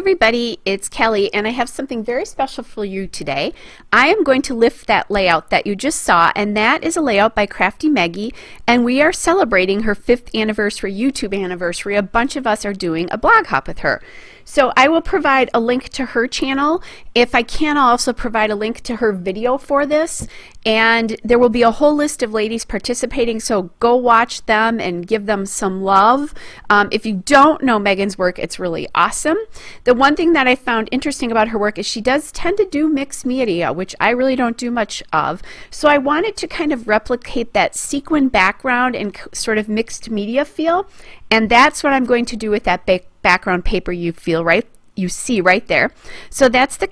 everybody, it's Kelly and I have something very special for you today. I am going to lift that layout that you just saw, and that is a layout by Crafty Maggie, and we are celebrating her 5th anniversary, YouTube anniversary. A bunch of us are doing a blog hop with her. So I will provide a link to her channel. If I can, I'll also provide a link to her video for this, and there will be a whole list of ladies participating, so go watch them and give them some love. If you don't know Megan's work, it's really awesome. The one thing that I found interesting about her work is she does tend to do mixed media, which I really don't do much of. So I wanted to kind of replicate that sequin background and sort of mixed media feel, and that's what I'm going to do with that background paper you see right there. So that's the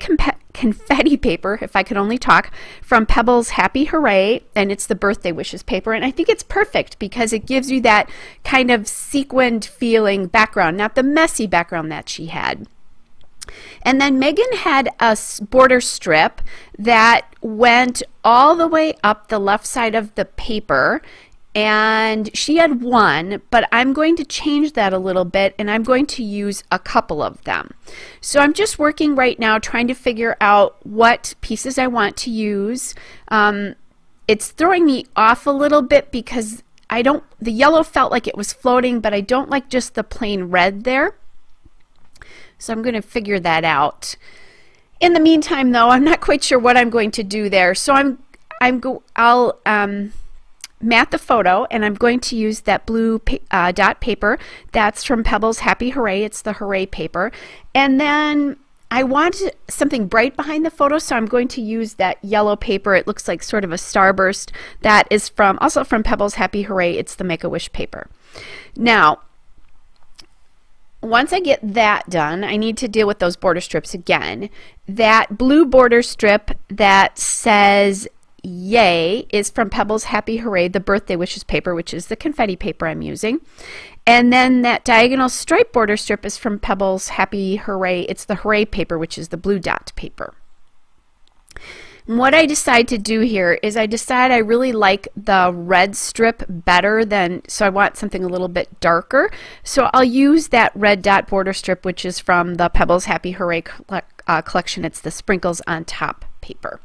confetti paper, if I could only talk, from Pebbles Happy Hooray, and it's the birthday wishes paper, and I think it's perfect because it gives you that kind of sequined feeling background, not the messy background that she had. And then Megan had a border strip that went all the way up the left side of the paper, and she had one, but I'm going to change that a little bit, and I'm going to use a couple of them. So I'm just working right now trying to figure out what pieces I want to use. It's throwing me off a little bit because the yellow felt like it was floating, but I don't like just the plain red there. So I'm going to figure that out. In the meantime, though, I'm not quite sure what I'm going to do there. So I'll mat the photo, and I'm going to use that blue dot paper that's from Pebbles Happy Hooray. It's the Hooray paper, and then I want something bright behind the photo, so I'm going to use that yellow paper. It looks like sort of a starburst. That is also from Pebbles Happy Hooray. It's the Make-A-Wish paper. Now, once I get that done, I need to deal with those border strips again. That blue border strip that says Yay is from Pebbles Happy Hooray, the birthday wishes paper, which is the confetti paper I'm using. And then that diagonal stripe border strip is from Pebbles Happy Hooray. It's the Hooray paper, which is the blue dot paper. And what I decide to do here is I decide I really like the red strip better than, so I want something a little bit darker. So I'll use that red dot border strip, which is from the Pebbles Happy Hooray collection. It's the sprinkles on top paper.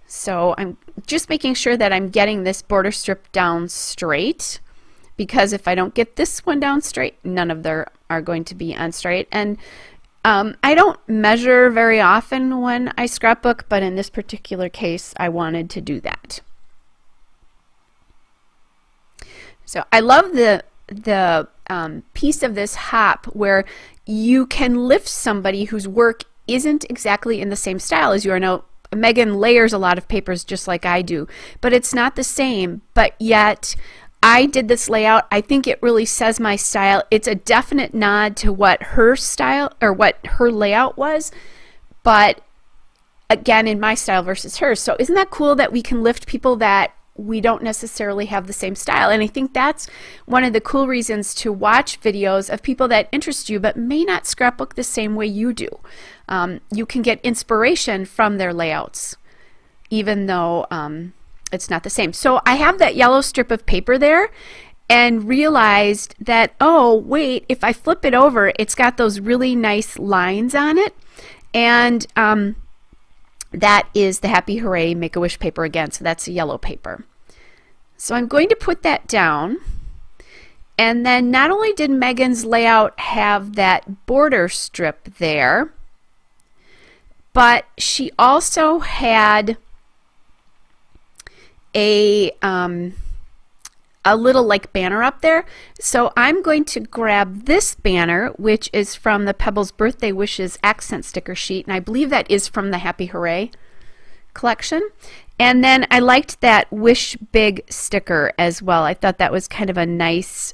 So I'm just making sure that I'm getting this border strip down straight, because if I don't get this one down straight, none of them are going to be on straight. And I don't measure very often when I scrapbook, but in this particular case, I wanted to do that. So I love the piece of this hop where you can lift somebody whose work isn't exactly in the same style as you are. Now, Megan layers a lot of papers just like I do, but it's not the same. But yet I did this layout. I think it really says my style. It's a definite nod to what her style or what her layout was, but again, in my style versus hers. So isn't that cool that we can lift people that we don't necessarily have the same style? And I think that's one of the cool reasons to watch videos of people that interest you but may not scrapbook the same way you do. You can get inspiration from their layouts, even though it's not the same. So I have that yellow strip of paper there and realized that, oh wait, if I flip it over, it's got those really nice lines on it, and that is the Happy Hooray Make-A-Wish paper again, so that's a yellow paper. So I'm going to put that down, and then not only did Megan's layout have that border strip there, but she also had a little like banner up there. So I'm going to grab this banner, which is from the Pebbles Birthday Wishes accent sticker sheet, and I believe that is from the Happy Hooray collection. And then I liked that Wish Big sticker as well. I thought that was kind of a nice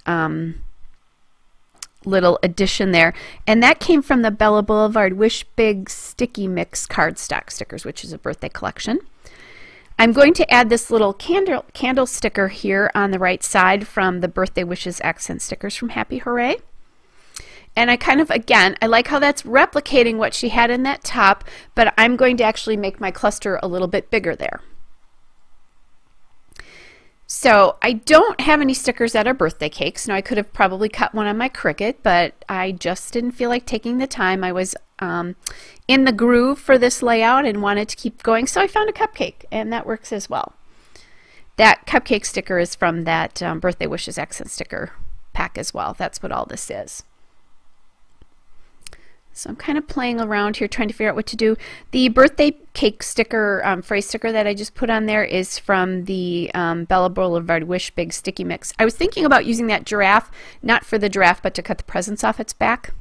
little addition there, and that came from the Bella Boulevard Wish Big Sticky Mix cardstock stickers, which is a birthday collection. I'm going to add this little candle sticker here on the right side from the Birthday Wishes accent stickers from Happy Hooray. And I kind of, again, I like how that's replicating what she had in that top, but I'm going to actually make my cluster a little bit bigger there. So I don't have any stickers that are birthday cakes. Now I could have probably cut one on my Cricut, but I just didn't feel like taking the time. I was in the groove for this layout and wanted to keep going, so I found a cupcake, and that works as well. That cupcake sticker is from that Birthday Wishes accent sticker pack as well. That's what all this is. So I'm kind of playing around here trying to figure out what to do. The birthday cake sticker, phrase sticker that I just put on there is from the Bella Boulevard Wish Big Sticky Mix. I was thinking about using that giraffe, not for the giraffe, but to cut the presents off its back,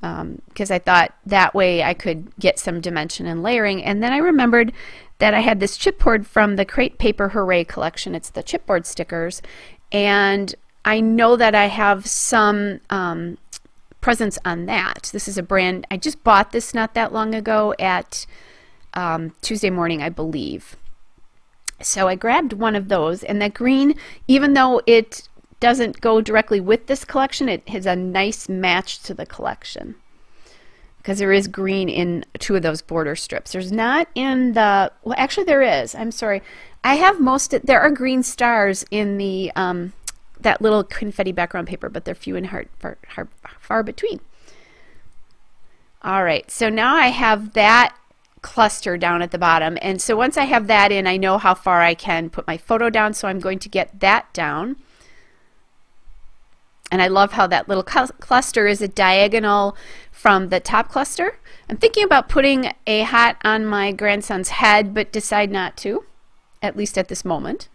because I thought that way I could get some dimension and layering. And then I remembered that I had this chipboard from the Crate Paper Hooray collection. It's the chipboard stickers, and I know that I have some presents on that. This is a brand, I just bought this not that long ago at Tuesday morning, I believe. So I grabbed one of those, and that green, even though it doesn't go directly with this collection, it has a nice match to the collection, because there is green in two of those border strips. There's not in the, well, actually there is, I'm sorry. I have there are green stars in the that little confetti background paper, but they're few and far between. All right, so now I have that cluster down at the bottom, and so once I have that in, I know how far I can put my photo down, so I'm going to get that down. And I love how that little cluster is a diagonal from the top cluster. I'm thinking about putting a hat on my grandson's head, but decide not to, at least at this moment.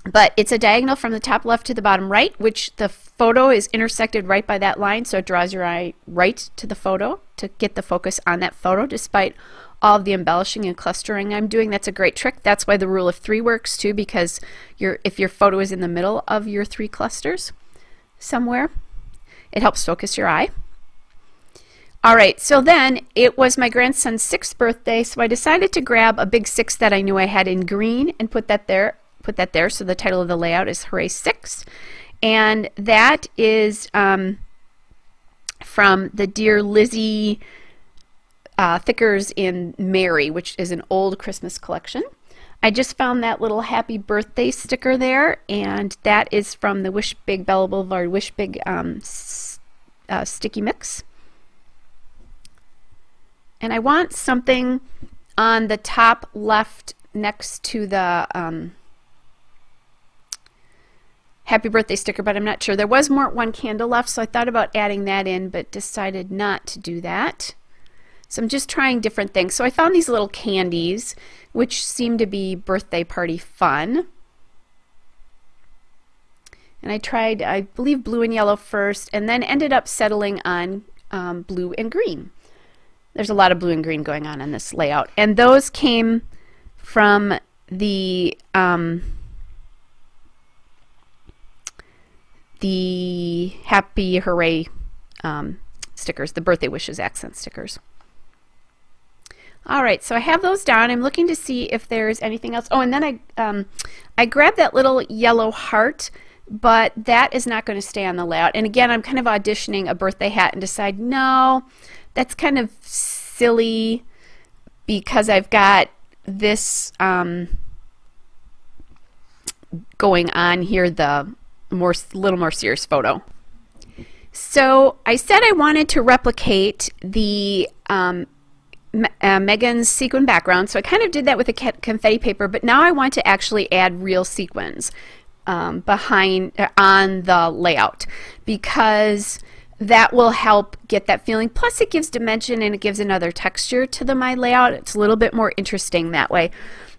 But it's a diagonal from the top left to the bottom right, which the photo is intersected right by that line, so it draws your eye right to the photo to get the focus on that photo, despite all of the embellishing and clustering I'm doing. That's a great trick. That's why the rule of 3 works too, because if your photo is in the middle of your 3 clusters somewhere, it helps focus your eye. All right, so then it was my grandson's 6th birthday, so I decided to grab a big 6 that I knew I had in green and put that there. So the title of the layout is Hooray 6, and that is from the Dear Lizzie Thickers in Mary, which is an old Christmas collection. I just found that little happy birthday sticker there, and that is from the Wish Big Bella Boulevard Wish Big Sticky Mix. And I want something on the top left next to the happy birthday sticker, but I'm not sure. There was one candle left, so I thought about adding that in, but decided not to do that. So I'm just trying different things. So I found these little candies, which seem to be birthday party fun. And I tried, I believe, blue and yellow first, and then ended up settling on blue and green. There's a lot of blue and green going on in this layout. And those came from the Happy Hooray stickers, the Birthday Wishes accent stickers. All right, so I have those down. I'm looking to see if there's anything else. Oh, and then I grabbed that little yellow heart, but that is not going to stay on the layout. And again, I'm kind of auditioning a birthday hat and decide, no, that's kind of silly because I've got this going on here, the little more serious photo. So I said I wanted to replicate the Megan's sequin background, so I kind of did that with a confetti paper, but now I want to actually add real sequins on the layout, because that will help get that feeling. Plus it gives dimension and it gives another texture to my layout. It's a little bit more interesting that way.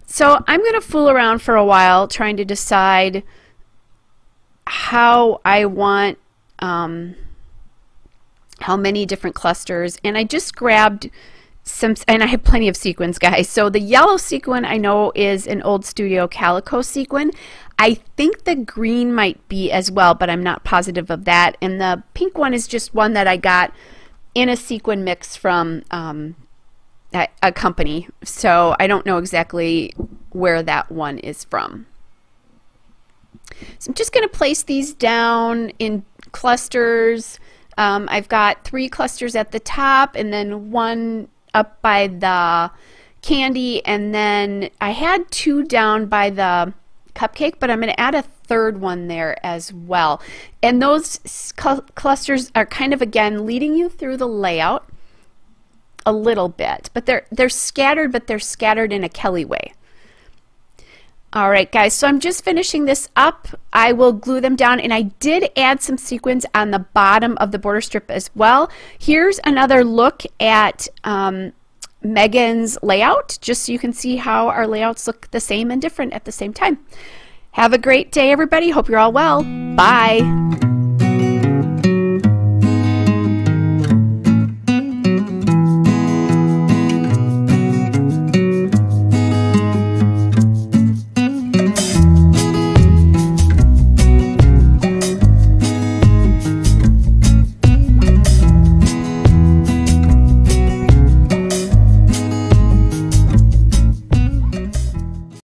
So I'm going to fool around for a while trying to decide how I want how many different clusters, and I just grabbed some, and I have plenty of sequins, guys. So the yellow sequin I know is an old Studio Calico sequin. I think the green might be as well, but I'm not positive of that. And the pink one is just one that I got in a sequin mix from a company, so I don't know exactly where that one is from. So I'm just going to place these down in clusters. I've got 3 clusters at the top and then one up by the candy, and then I had 2 down by the cupcake, but I'm going to add a 3rd one there as well. And those clusters are kind of, again, leading you through the layout a little bit, but they're scattered, but they're scattered in a Kelly way. All right, guys, so I'm just finishing this up. I will glue them down, and I did add some sequins on the bottom of the border strip as well. Here's another look at Megan's layout, just so you can see how our layouts look the same and different at the same time. Have a great day, everybody. Hope you're all well. Bye.